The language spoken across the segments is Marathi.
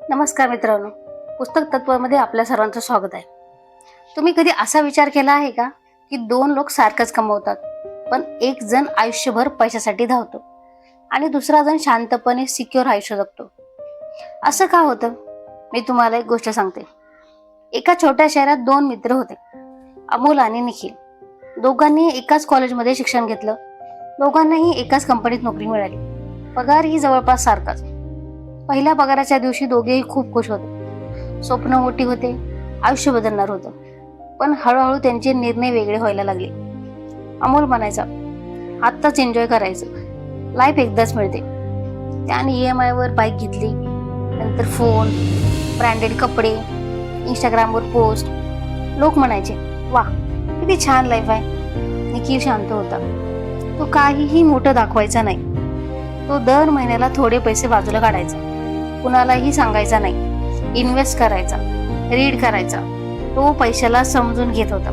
नमस्कार मित्रांनो, पुस्तक तत्वामध्ये आपल्या सर्वांचं स्वागत आहे. तुम्ही कधी असा विचार केला आहे का की दोन लोक सारखंच कमवतात, पण एक जण आयुष्यभर पैशासाठी धावतो आणि दुसरा जण शांतपणे सिक्युअर आयुष्य जगतो? असं का होतं? मी तुम्हाला एक गोष्ट सांगते. एका छोट्या शहरात दोन मित्र होते, अमोल आणि निखिल. दोघांनी एकाच कॉलेजमध्ये शिक्षण घेतलं, दोघांनाही एकाच कंपनीत नोकरी मिळाली. पगारही जवळपास सारखाच. पहिल्या पगाराच्या दिवशी दोघेही खूप खुश होते. स्वप्न मोठी होते, आयुष्य बदलणार होतं. पण हळूहळू त्यांचे निर्णय वेगळे व्हायला लागले. अमोल म्हणायचा, आत्ताच एन्जॉय करायचं, लाईफ एकदाच मिळते. त्याने EMI वर बाईक घेतली, नंतर फोन, ब्रँडेड कपडे, इंस्टाग्रामवर पोस्ट. लोक म्हणायचे, वा किती छान लाईफ आहे. निखिल शांत होता. तो काहीही मोठं दाखवायचा नाही. तो दर महिन्याला थोडे पैसे बाजूला काढायचा, कुणालाही सांगायचा नाही. इन्व्हेस्ट करायचा, रीड करायचा. तो पैशाला समजून घेत होता,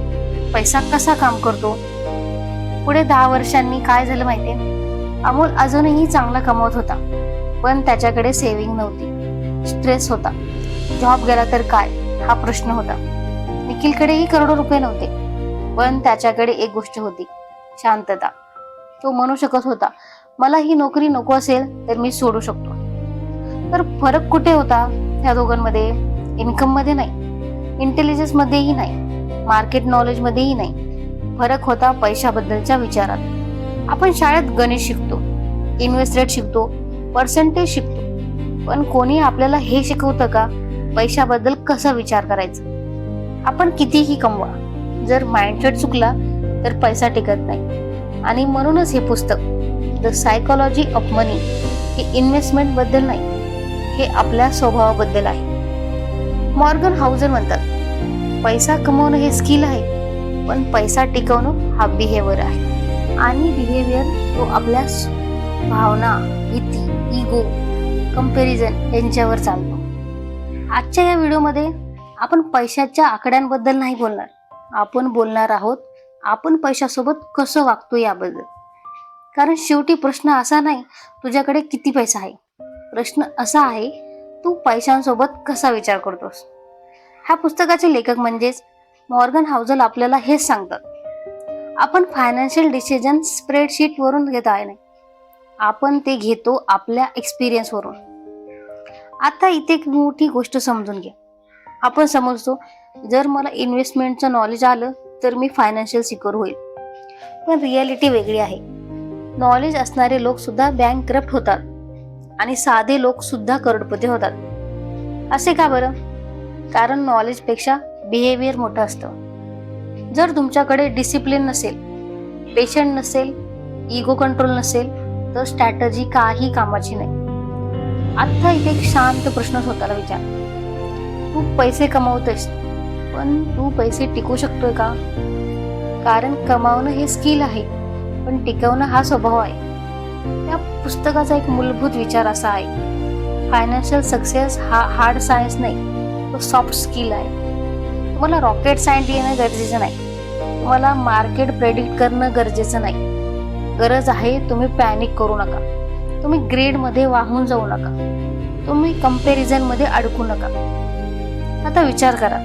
पैसा कसा काम करतो. पुढे 10 वर्षांनी काय झालं माहितीये? अमोल अजूनही चांगला कमवत होता, पण त्याच्याकडे सेव्हिंग नव्हती. स्ट्रेस होता. जॉब गेला तर काय हा प्रश्न होता. निखिलकडेही करोडो रुपये नव्हते, पण त्याच्याकडे एक गोष्ट होती, शांतता. तो म्हणू शकत होता, मला ही नोकरी नको असेल तर मी सोडू शकतो. तर फरक कुठे होता या दोघांमध्ये? इन्कम मध्ये नाही, इंटेलिजन्स मध्येही नाही, मार्केट नॉलेज मध्येही नाही. फरक होता पैशाबद्दलच्या विचारात. आपण शाळेत गणित शिकतो, इन्व्हेस्ट रेट शिकतो, पर्सेंटेज शिकतो, पण कोणी आपल्याला हे शिकवतं का पैशाबद्दल कसा विचार करायचा? आपण कितीही कमवा, जर माइंडसेट चुकला तर पैसा टिकत नाही. आणि म्हणूनच हे पुस्तक द सायकोलॉजी ऑफ मनी हे इन्व्हेस्टमेंट बद्दल नाही, हे आपल्या स्वभावाबद्दल आहे. मॉर्गन हाऊजर म्हणतात, पैसा कमवणं हे स्किल आहे, पण पैसा टिकवणं हा बिहेवियर आहे. आणि बिहेवियर तो आपल्या भावना, भीती, इगो, कंपॅरिझन यांच्यावर चालतो. आजच्या या व्हिडिओमध्ये आपण पैशाच्या आकड्यांबद्दल नाही बोलणार. आपण बोलणार आहोत आपण पैशासोबत कसं वागतो याबद्दल. कारण शेवटी प्रश्न असा नाही तुझ्याकडे किती पैसा आहे, प्रश्न असा आहे तू पैशांसोबत कसा विचार करतोस. ह्या पुस्तकाचे लेखक म्हणजेच मॉर्गन हाऊजर आपल्याला हेच सांगतात. आपण फायनान्शियल डिसिजन स्प्रेडशीट वरून घेत आहे नाही, आपण ते घेतो आपल्या एक्सपिरियन्स वरून. आता इथे एक मोठी गोष्ट समजून घ्या. आपण समजतो जर मला इन्व्हेस्टमेंटचं नॉलेज आलं तर मी फायनान्शियल सिक्युअर होईल, पण रियालिटी वेगळी आहे. नॉलेज असणारे लोक सुद्धा बँकरप्ट होतात आणि साधे लोक सुद्धा करोडपती होतात. असे का बरं? कारण नॉलेज पेक्षा बिहेवियर मोठं असतं. जर तुमच्याकडे डिसिप्लिन नसेल, पेशंट नसेल, इगो कंट्रोल नसेल, तर स्ट्रॅटजी काही कामाची नाही. आता इथे एक शांत प्रश्न स्वतःला विचार. तू पैसे कमवतोयस, पण तू पैसे टिकवू शकतोय का? कारण कमावणं हे स्किल आहे, पण टिकवणं हा स्वभाव आहे. या पुस्तकाचा एक मूलभूत विचार असा आहे, फायनान्शियल सक्सेस हा हार्ड सायन्स नाही, तो सॉफ्ट स्किल आहे. तुम्हाला रॉकेट सायन्स येणं गरजेचं नाही, तुम्हाला मार्केट प्रेडिक्ट करणं गरजेचं नाही. गरज आहे तुम्ही पॅनिक करू नका, तुम्ही ग्रेडमध्ये वाहून जाऊ नका, तुम्ही कंपॅरिझन मध्ये अडकू नका. आता विचार करा,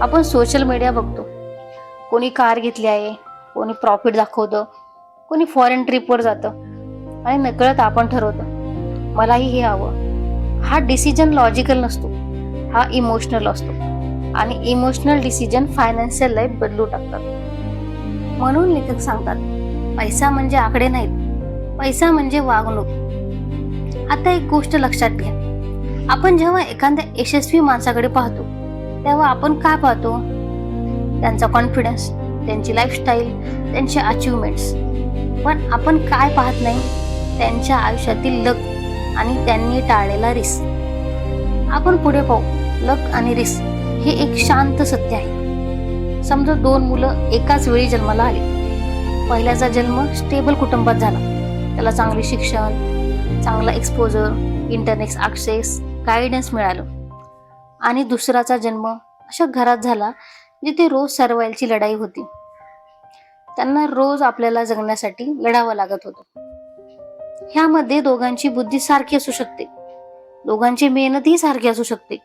आपण सोशल मीडिया बघतो. कोणी कार घेतली आहे, कोणी प्रॉफिट दाखवतं, कोणी फॉरेन ट्रिपवर जातं आणि नकळत आपण ठरवतो मलाही हे हवं. हा डिसिजन लॉजिकल नसतो, हा इमोशनल असतो. आणि इमोशनल डिसिजन फायनान्शियल लाईफ बदलू टाकतात. म्हणून लेखक सांगतात, पैसा म्हणजे आकडे नाहीत, पैसा म्हणजे वागणूक. आता एक गोष्ट लक्षात घ्या, आपण जेव्हा एखाद्या यशस्वी माणसाकडे पाहतो तेव्हा आपण काय पाहतो? त्यांचा कॉन्फिडन्स, त्यांची लाईफस्टाईल, त्यांचे अचिव्हमेंट्स. पण आपण काय पाहत नाही? त्यांच्या आयुष्यातील लक आणि त्यांनी टाळलेला रिस्क. आपण पुढे पाहू, लक आणि रिस्क हे एक शांत सत्य आहे. समजा 2 मुलं एकाच वेळी जन्माला आली. पहिल्याचा जन्म स्टेबल कुटुंबात झाला, त्याला चांगले शिक्षण, चांगला एक्सपोजर, इंटरनेट ॲक्सेस, गायडन्स मिळालं. आणि दुसराचा जन्म अशा घरात झाला जिथे रोज सर्वायची लढाई होती. त्यांना रोज आपल्याला जगण्यासाठी लढावं लागत होतं. ह्यामध्ये दोघांची बुद्धी सारखी असू शकते, दोघांची मेहनतही सारखी असू शकते,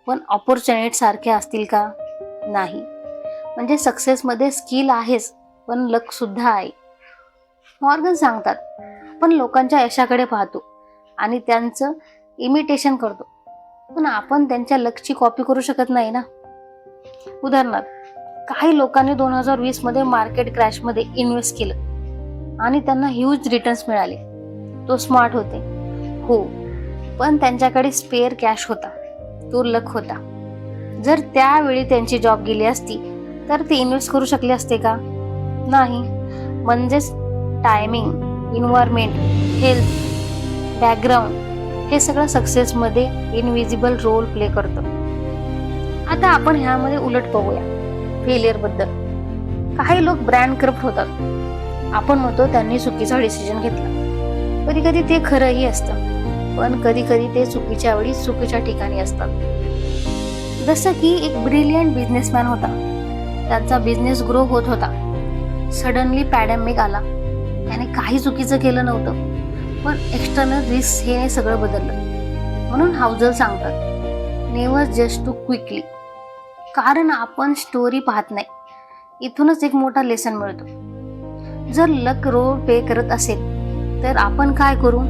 पण ऑपॉर्च्युनिटी सारख्या असतील का? नाही. म्हणजे सक्सेसमध्ये स्किल आहेच, पण लक सुद्धा आहे. मॉर्गन सांगतात, आपण लोकांच्या यशाकडे पाहतो आणि त्यांचं इमिटेशन करतो, पण आपण त्यांच्या लकची कॉपी करू शकत नाही ना. उदाहरणार्थ, काही लोकांनी 2020 मध्ये मार्केट क्रॅश मध्ये इन्व्हेस्ट केलं आणि त्यांना ह्यूज रिटर्न्स मिळाले. तो स्मार्ट होते हो, पण त्यांच्याकडे स्पेअर कॅश होता, तो लक होता. जर त्यावेळी त्यांची जॉब गेली असती तर ते इन्व्हेस्ट करू शकले असते का? नाही. म्हणजेच टायमिंग, इन्व्हायरमेंट, हेल्थ, बॅकग्राऊंड हे सगळं सक्सेसमध्ये इनविजिबल रोल प्ले करतं. आता आपण ह्यामध्ये उलट बघूया, फेलियर बद्दल. काही लोक ब्रँड करप्ट होतात. आपण म्हणतो त्यांनी चुकीचा डिसिजन घेतला. कधी कधी ते खरंही असतं, पण कधी कधी ते चुकीच्या वेळी चुकीच्या ठिकाणी असतात. जसं की एक ब्रिलियंट बिझनेसमॅन होता, त्यांचा बिझनेस ग्रो होत होता. सडनली पॅन्डेमिक आला. त्याने काही चुकीचं केलं नव्हतं, पण एक्सटर्नल रिस्क हे सगळं बदललं. म्हणून हाऊजल सांगतात, नेव्हर जस्ट टू क्विकली. कारण आपण स्टोरी पाहत नाही. इथूनच एक मोठा लेसन मिळतो. जर लक रोल पे करत असेल तर आपण काय करू?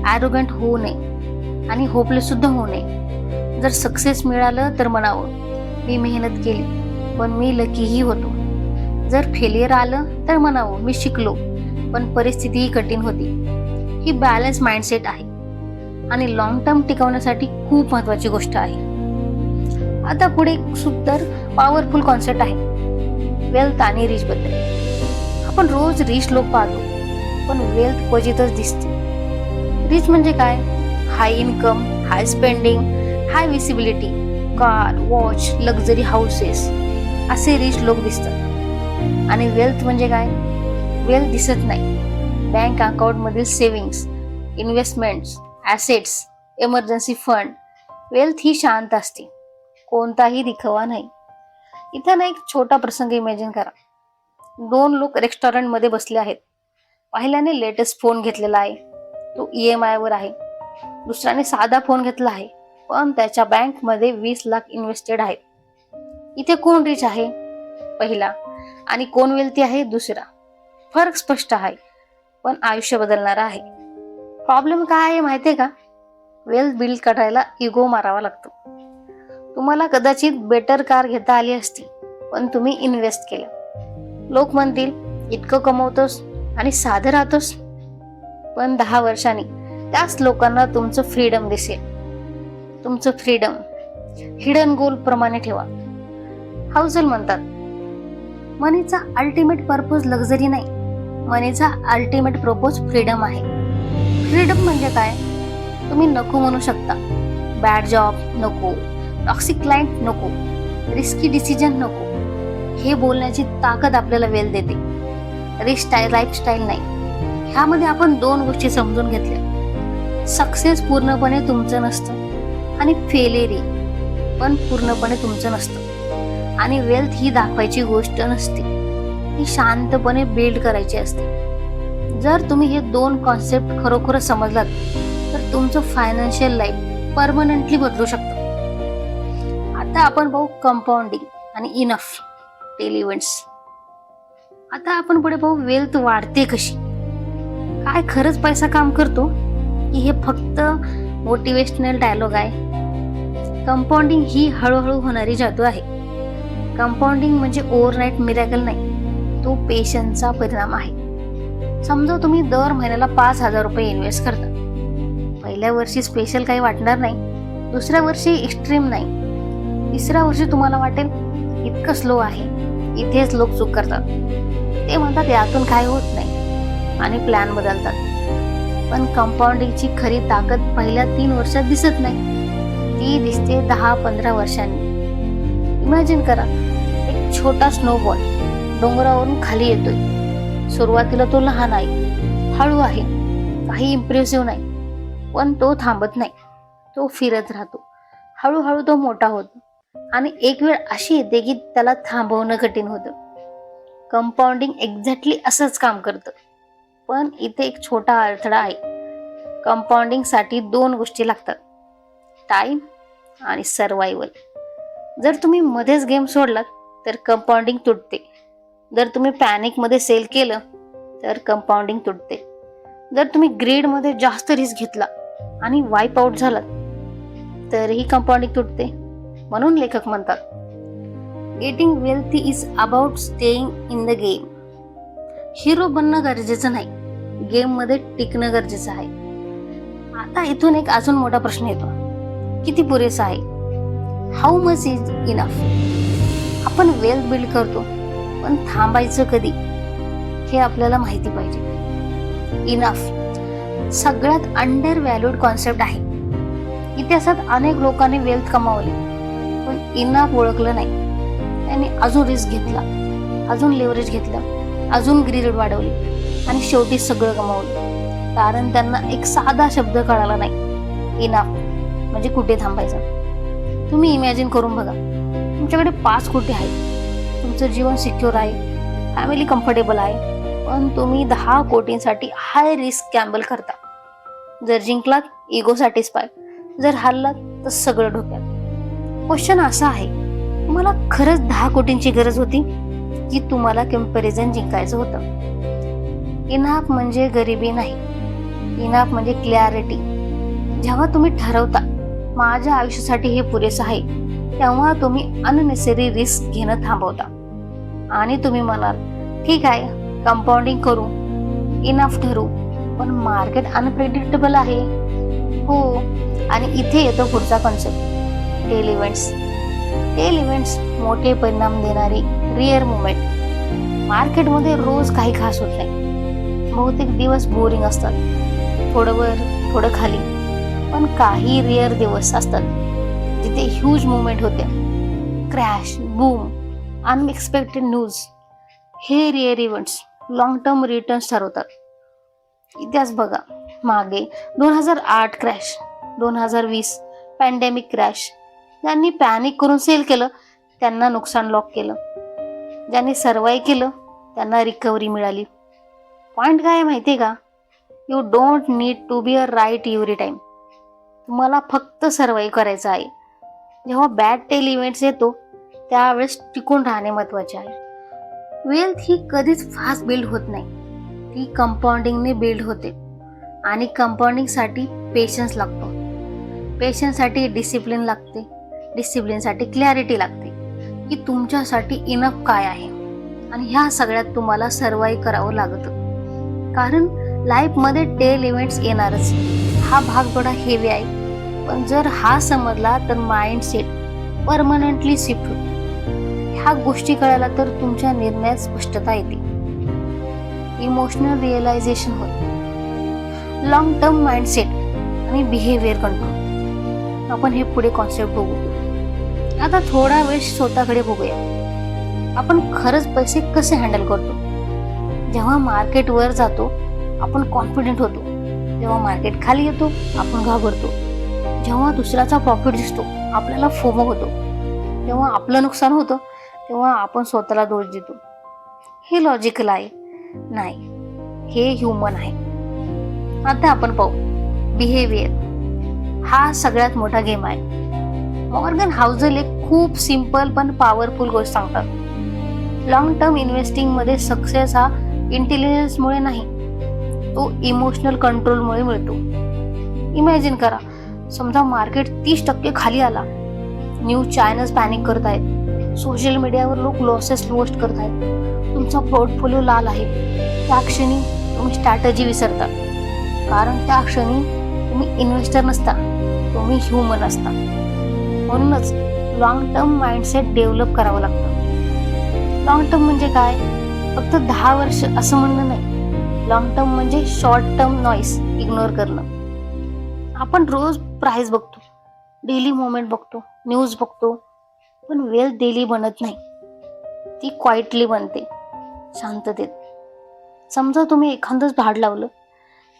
ॲरोगंट होऊ नये आणि होपलेस सुद्धा होऊ नये. जर सक्सेस मिळालं तर म्हणावं, मी मेहनत केली पण मी लकीही होतो. जर फेलियर आलं तर म्हणावं, मी शिकलो पण परिस्थितीही कठीण होती. ही बॅलन्स माइंडसेट आहे आणि लॉंग टर्म टिकवण्यासाठी खूप महत्वाची गोष्ट आहे. आता पुढे एक सुंदर पॉवरफुल कॉन्सेप्ट आहे, वेल्थ आणि रिच बद्दल. आपण रोज रिच लोक पाहतो, पण वेल्थ क्वचितच दिसते. रिच म्हणजे काय? High income, high spending, high visibility, car, watch, luxury houses असे रिच लोक दिसतात. आणि वेल्थ म्हणजे काय? वेल्थ दिसत नाही. बँक अकाउंट मधील savings, investments, assets, emergency fund. Wealth ही शांत असते, कोणताही दिखावा नाही. इथं ना एक छोटा प्रसंग इमॅजिन करा. 2 लोक रेस्टॉरंट मध्ये बसले आहेत. पहिल्याने लेटेस्ट फोन घेतलेला आहे, तो EMI वर आहे. दुसऱ्याने साधा फोन घेतला आहे, पण त्याच्या बँक मध्ये 20 लाख इन्व्हेस्टेड आहेत. इथे कोण रिच आहे? पहिला. आणि कोण वेल्थी आहे? दुसरा. फरक स्पष्ट आहे, पण आयुष्य बदलणारा आहे. प्रॉब्लेम काय आहे माहितीये का? वेल्थ बिल्ड करायला इगो मारावा लागतो. तुम्हाला कदाचित बेटर कार घेता आली असती, पण तुम्ही इन्व्हेस्ट केलं. लोक म्हणतील, इतकं कमवतोस आणि साधं राहतोस. पण 10 वर्षांनी त्याच लोकांना तुमचं फ्रीडम दिसेल. तुमचं फ्रीडम हिडन गोल प्रमाणे ठेवा. हाऊजल म्हणतात, मनीचा अल्टिमेट पर्पज लक्झरी नाही, मनीचा अल्टिमेट पर्पज फ्रीडम आहे. फ्रीडम म्हणजे काय? तुम्ही नको म्हणू शकता. बॅड जॉब नको, टॉक्सिक क्लायंट नको, रिस्की डिसिजन नको. हे बोलण्याची ताकद आपल्याला वेल देते. रिच लाईफस्टाईल नाही. ह्यामध्ये आपण 2 गोष्टी समजून घेतल्या. सक्सेस पूर्णपणे तुमचं नसतं आणि फेलियर पण पूर्णपणे तुमचं नसतं. आणि वेल्थ ही दाखवायची गोष्ट नसते, ती शांतपणे बिल्ड करायची असते. जर तुम्ही हे 2 कॉन्सेप्ट खरोखर समजलात तर तुमचं फायनान्शियल लाईफ परमनंटली बदलू शकतं. आता आपण पाहू कंपाऊंडिंग आणि इनफ डेली इव्हेंट्स. आता आपण पुढे पाहू वेल्थ वाढते कशी. काय खरंच पैसा काम करतो की हे फक्त मोटिवेशनल डायलॉग आहे? कंपाऊंडिंग ही हळूहळू होणारी जादू आहे. कंपाऊंडिंग म्हणजे ओव्हरनाईट मिरॅकल नाही, तो पेशन्सचा परिणाम आहे. समजा तुम्ही दर महिन्याला 5,000 रुपये इन्व्हेस्ट करता. पहिल्या वर्षी स्पेशल काही वाटणार नाही, दुसऱ्या वर्षी एक्स्ट्रीम नाही, तिसऱ्या वर्षी तुम्हाला वाटेल इतकं स्लो आहे. इथेच लोक चूक करतात. ते म्हणतात यातून काय होत नाही आणि प्लॅन बदलतात. पण कंपाऊंडिंगची खरी ताकद पहिल्या 3 वर्षात दिसत नाही, ती दिसते 10-15 वर्षांनी. इमॅजिन करा, एक छोटा स्नोबॉल डोंगरावरून खाली येतोय. सुरुवातीला तो लहान आहे, हळू आहे, काही इम्प्रेसिव्ह नाही, पण तो थांबत नाही. तो फिरत राहतो. हळूहळू तो मोठा होतो आणि एक वेळ अशी येते की त्याला थांबवणं कठीण होतं. कंपाऊंडिंग एक्झॅक्टली असंच काम करतं. पण इथे एक छोटा अडथळा आहे. कंपाऊंडिंगसाठी 2 गोष्टी लागतात, टाइम आणि सर्वायवल. जर तुम्ही मध्येच गेम सोडलात तर कंपाऊंडिंग तुटते. जर तुम्ही पॅनिकमध्ये सेल केलं तर कंपाऊंडिंग तुटते. जर तुम्ही ग्रीडमध्ये जास्त रिस्क घेतला आणि वाईप आउट झालात तरीही कंपाऊंडिंग तुटते. म्हणून लेखक म्हणतात, getting wealthy is about staying in the game. Hero बनणं गरजेचं नाही, गेममध्ये टिकणं गरजेचं आहे. आता इथून एक अजून मोठा प्रश्न येतो, किती पुरेसा आहे? How much is enough? आपण वेल्थ बिल्ड करतो, पण थांबायचं कधी हे आपल्याला माहिती पाहिजे. इनफ सगळ्यात अंडर व्हॅल्यूड कॉन्सेप्ट आहे. इतिहासात अनेक लोकांनी वेल्थ कमावली, पण इनफ ओळखलं नाही. त्यांनी अजून रिस्क घेतला, अजून लेव्हरेज घेतलं, अजून ग्रीड वाढवली आणि शेवटी सगळं गमावलं. कारण त्यांना एक साधा शब्द कळाला नाही, इनफ म्हणजे कुठे थांबायचं. तुम्ही इमॅजिन करून बघा, तुमच्याकडे 5 कोटी आहेत, तुमचं जीवन सिक्युअर आहे, फॅमिली कम्फर्टेबल आहे, पण तुम्ही 10 कोटींसाठी हाय रिस्क गॅम्बल करता. जर जिंकलात इगो सॅटिस्फाय, जर हारलात तर सगळं डोक्यात. क्वेश्चन असा आहे, तुम्हाला खरंच 10 कोटींची गरज होती की तुम्हाला कंपॅरिझन जिंकायचं होतं? इनफ म्हणजे गरिबी नाही, इनफ म्हणजे क्लॅरिटी. जेव्हा तुम्ही ठरवता माझ्या आयुष्यासाठी हे पुरेसं आहे, तेव्हा तुम्ही अननेसेसरी रिस्क घेणं थांबवता. आणि तुम्ही म्हणाल, ठीक आहे कंपाऊंडिंग करू, इनफ ठरू, पण मार्केट अनप्रेडिक्टेबल आहे. हो, आणि इथे येतो पुढचा concept, tail events. Tail events मोठे परिणाम देणारी रिअर मुवमेंट. मार्केटमध्ये रोज काही खास होत नाही, बहुतेक दिवस बोरिंग असतात, थोडं वर थोडं खाली. पण काही रिअर दिवस असतात जिथे ह्यूज मुवमेंट होते, क्रॅश, बूम, अनएक्सपेक्टेड न्यूज. हे rear events long term returns ठरवतात. इतिहास बघा, मागे 2008 क्रॅश, 2020 पॅन्डेमिक क्रॅश. ज्यांनी पॅनिक करून सेल केलं त्यांना नुकसान लॉक केलं, ज्यांनी सर्वाईव्ह केलं त्यांना रिकव्हरी मिळाली. पॉइंट काय आहे माहिती आहे का? You don't need to be a right every time. तुम्हाला फक्त सर्वाईव्ह करायचं आहे. जेव्हा बॅड टेल इव्हेंट्स येतो त्यावेळेस टिकून राहणे महत्वाचे आहे. वेल्थ ही कधीच फास्ट बिल्ड होत नाही, ती कंपाऊंडिंगने बिल्ड होते. आणि कंपाऊंडिंगसाठी पेशन्स लागतो, पेशन्ससाठी डिसिप्लिन लागते, डिसिप्लिनसाठी क्लॅरिटी लागते की तुमच्यासाठी इनफ काय आहे. आणि ह्या सगळ्यात तुम्हाला सर्वाईव्ह करावं लागतं. कारण लाईफमध्ये टेल इव्हेंट्स येणारच, हा भाग थोडा हेवी आहे. पण जर हा समजला तर माइंडसेट परमनंटली शिफ्ट होतो. ह्या गोष्टी कळायला तर तुमच्या निर्णयात स्पष्टता येते, इमोशनल रिअलायझेशन होते, लॉंग टर्म माइंडसेट आणि बिहेवियर कंट्रोल. आपण हे पुढे कॉन्सेप्ट बघू. आता थोडा वेळ स्वतःकडे बघूया. आपण खरंच पैसे कसे हँडल करतो? जेव्हा मार्केट वर जातो आपण कॉन्फिडेंट होतो, जेव्हा मार्केट खाली येतो आपण घाबरतो, जेव्हा दुसऱ्याचा प्रॉफिट दिसतो आपल्याला फोमो होतो, जेव्हा आपलं नुकसान होतं तेव्हा आपण स्वतःला दोष देतो. हे लॉजिकल आहे? नाही, हे ह्युमन आहे. आता आपण पाहू बिहेवियर. हा सगळ्यात मोठा गेम आहे. मॉर्गन हाऊसल एक खूप सिंपल पण पॉवरफुल गोष्ट सांगतात. लॉंग टर्म इन्व्हेस्टिंग मध्ये सक्सेस हा इंटेलिजन्समुळे नाही, तो इमोशनल कंट्रोलमुळे मिळतो. इमॅजिन करा, समजा मार्केट 30% खाली आला, न्यूज चॅनल्स पॅनिक करत आहेत, सोशल मीडियावर लोक लॉसेस पोस्ट करत आहेत, तुमचा पोर्टफोलिओ लाल आहे. त्या क्षणी तुम्ही स्ट्रॅटेजी विसरता, कारण त्या क्षणी तुम्ही इन्व्हेस्टर नसता, तुम्ही ह्युमन असता. म्हणूनच लॉंग टर्म माइंडसेट डेव्हलप करावं लागतं. लॉंग टर्म म्हणजे काय? फक्त 10 वर्ष असं म्हणणं नाही. लॉंग टर्म म्हणजे शॉर्ट टर्म नॉईस इग्नोर करणं. आपण रोज प्राइस बघतो, डेली मोमेंट बघतो, न्यूज बघतो, पण वेल्थ डेली बनत नाही, ती क्वाइटली बनते, शांततेत. समजा तुम्ही एखादंच झाड लावलं,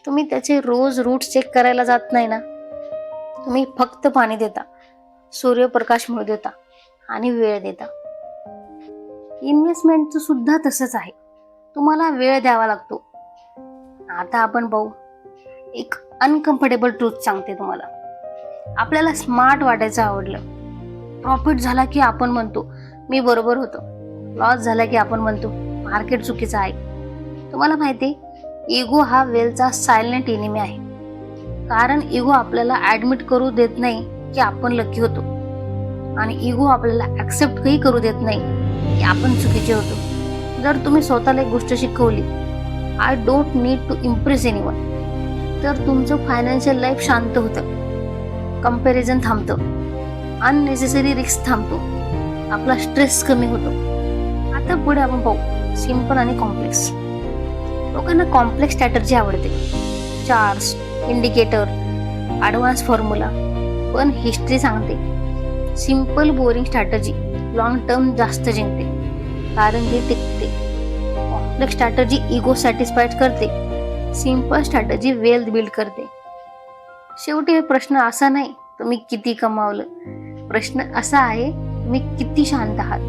तुम्ही त्याचे रोज रूट चेक करायला जात नाही ना, तुम्ही फक्त पाणी देता, सूर्यप्रकाश मिळू देता आणि वेळ देता. इन्व्हेस्टमेंटचं सुद्धा तसंच आहे, तुम्हाला वेळ द्यावा लागतो. आता आपण पाहू एक अनकम्फर्टेबल ट्रूथ सांगते तुम्हाला. आपल्याला स्मार्ट वाटायचं आवडलं. प्रॉफिट झाला की आपण म्हणतो मी बरोबर होतो. लॉस झाला की आपण म्हणतो मार्केट चुकीचं आहे. तुम्हाला माहिती, इगो हा वेलचा सायलेंट एनिमी आहे. कारण इगो आपल्याला ऍडमिट करू देत नाही की आपण लकी होतो, आणि इगो आपल्याला ऍक्सेप्टही करू देत नाही की आपण चुकीचे होतो. जर तुम्ही स्वतःला एक गोष्ट शिकवली, I don't need to impress anyone, तर तुमचं फायनान्शियल लाईफ शांत होतं, कंपॅरिझन थांबतं, अननेसेसरी रिस्क थांबतो, आपला स्ट्रेस कमी होतो. आता पुढे आपण पाहू सिंपल आणि कॉम्प्लेक्स. लोकांना कॉम्प्लेक्स स्ट्रॅटर्जी आवडते, चार्ट्स, इंडिकेटर, ॲडव्हान्स फॉर्म्युला. पण हिस्ट्री सांगते simple boring strategy long term जास्त जिंकते, कारण ती टिकते. कॉम्प्लेक्स स्ट्रॅटर्जी इगो सॅटिस्फाईड करते, सिंपल स्ट्रॅटर्जी वेल्थ बिल्ड करते. शेवटी प्रश्न असा नाही तुम्ही किती कमावलं, प्रश्न असा आहे तुम्ही किती शांत आहात.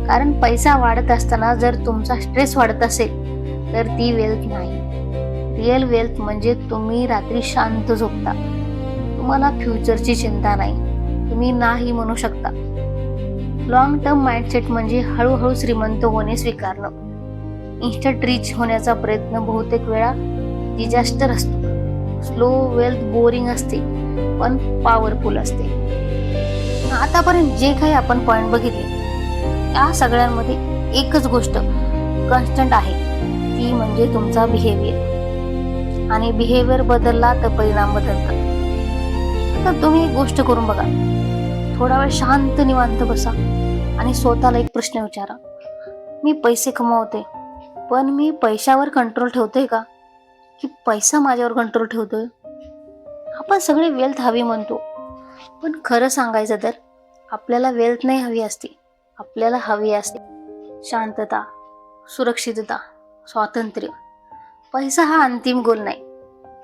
कारण पैसा वाढत असताना जर तुमचा स्ट्रेस वाढत असेल तर ती वेल्थ नाही. रिअल वेल्थ म्हणजे तुम्ही रात्री शांत झोपता, तुम्हाला फ्युचरची चिंता नाही, तुम्ही नाही म्हणू शकता. लॉंग टर्म माइंडसेट म्हणजे हळूहळू श्रीमंत होणे स्वीकारणं. इन्स्टंट रिच होण्याचा प्रयत्न बहुतेक वेळा डिझास्टर असतो. स्लो वेल्थ बोरिंग असते पण पॉवरफुल असते. आतापर्यंत जे काही आपण पॉइंट बघितले, या सगळ्यांमध्ये एकच गोष्ट कॉन्स्टंट आहे, ती म्हणजे तुमचा बिहेवियर. आणि बिहेवियर बदलला तर परिणाम बदलतात. आता तुम्ही एक गोष्ट करून बघा, थोडा वेळ शांत निवांत बसा आणि स्वतःला एक प्रश्न विचारा, मी पैसे कमावते पण मी पैशावर कंट्रोल ठेवतोय का, की पैसा माझ्यावर कंट्रोल ठेवतोय? आपण सगळे वेल्थ हवी म्हणतो, पण खरं सांगायचं तर आपल्याला वेल्थ नाही हवी असते, आपल्याला हवी असते शांतता, सुरक्षितता, स्वातंत्र्य. पैसा हा अंतिम गोल नाही,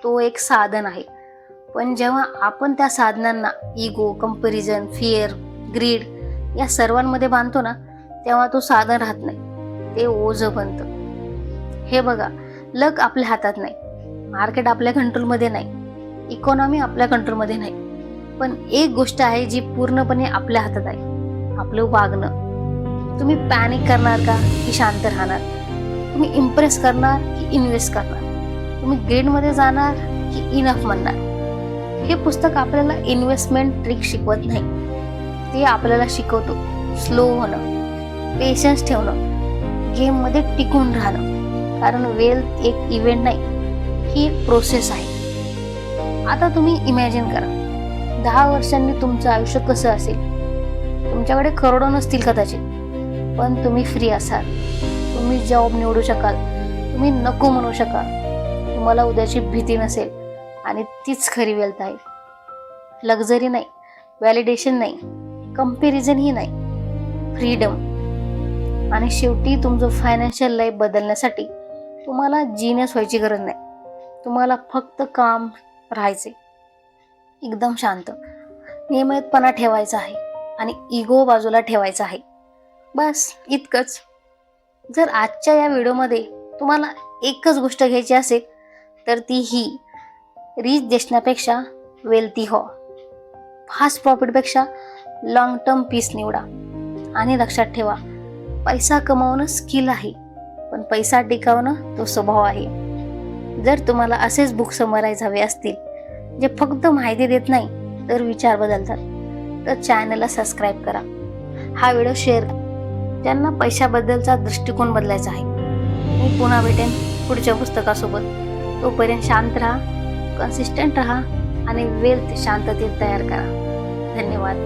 तो एक साधन आहे. पण जेव्हा आपण त्या साधनांना इगो, कंपॅरिझन, फिअर, ग्रीड या सर्वांमध्ये बांधतो ना, तेव्हा तो साधन राहत नाही, ते ओझं बनतं. हे बघा, लक आपल्या हातात नाही, मार्केट आपल्या कंट्रोलमध्ये नाही, इकॉनॉमी आपल्या कंट्रोलमध्ये नाही, पण एक गोष्ट आहे जी पूर्णपणे आपल्या हातात आहे, आपलं वागणं. तुम्ही पॅनिक करणार का की शांत राहणार? तुम्ही इम्प्रेस करणार की इन्व्हेस्ट करणार? तुम्ही ग्रीडमध्ये जाणार की इनफ म्हणणार? हे पुस्तक आपल्याला इन्व्हेस्टमेंट ट्रिक शिकवत नाही, ते आपल्याला शिकवतो स्लो होणं, पेशन्स ठेवणं, गेममध्ये टिकून राहणं. कारण वेल्थ एक इव्हेंट नाही, ही एक प्रोसेस आहे. आता तुम्ही इमॅजिन करा, 10 वर्षांनी तुमचं आयुष्य कसं असेल. तुमच्याकडे करोडो नसतील कदाचित, पण तुम्ही फ्री असाल, तुम्ही जॉब निवडू शकाल, तुम्ही नको म्हणू शकाल, तुम्हाला उद्याची भीती नसेल, आणि तीच खरी वेल्थ आहे. लक्झरी नाही, व्हॅलिडेशन नाही, कंपॅरिझनही नाही, फ्रीडम. आणि शेवटी तुमचं फायनान्शियल लाईफ बदलण्यासाठी तुम्हाला जीनियस व्हायची गरज नाही, तुम्हाला फक्त काम राहायचे, एकदम शांत, नियमितपणा ठेवायचा आहे आणि इगो बाजूला ठेवायचा आहे. बस इतकंच. जर आजच्या या व्हिडिओमध्ये तुम्हाला एकच गोष्ट घ्यायची असेल तर ती ही, रिच दिसण्यापेक्षा वेल्थी हो, फास्ट प्रॉफिटपेक्षा लॉंग टर्म पीस निवडा. आणि लक्षात ठेवा, पैसा कमावणं स्किल आहे, पण पैसा टिकवणं तो स्वभाव आहे. जर तुम्हाला असेच बुक समराईज हवे असतील जे फक्त माहिती देत नाही तर विचार बदलतात, तर चॅनलला सबस्क्राईब करा, हा व्हिडिओ शेअर करा ज्यांना पैशाबद्दलचा दृष्टिकोन बदलायचा आहे. मी पुन्हा भेटेन पुढच्या पुस्तकासोबत. तोपर्यंत शांत राहा, कन्सिस्टंट राहा आणि वेल्थ शांततेत तयार करा. धन्यवाद.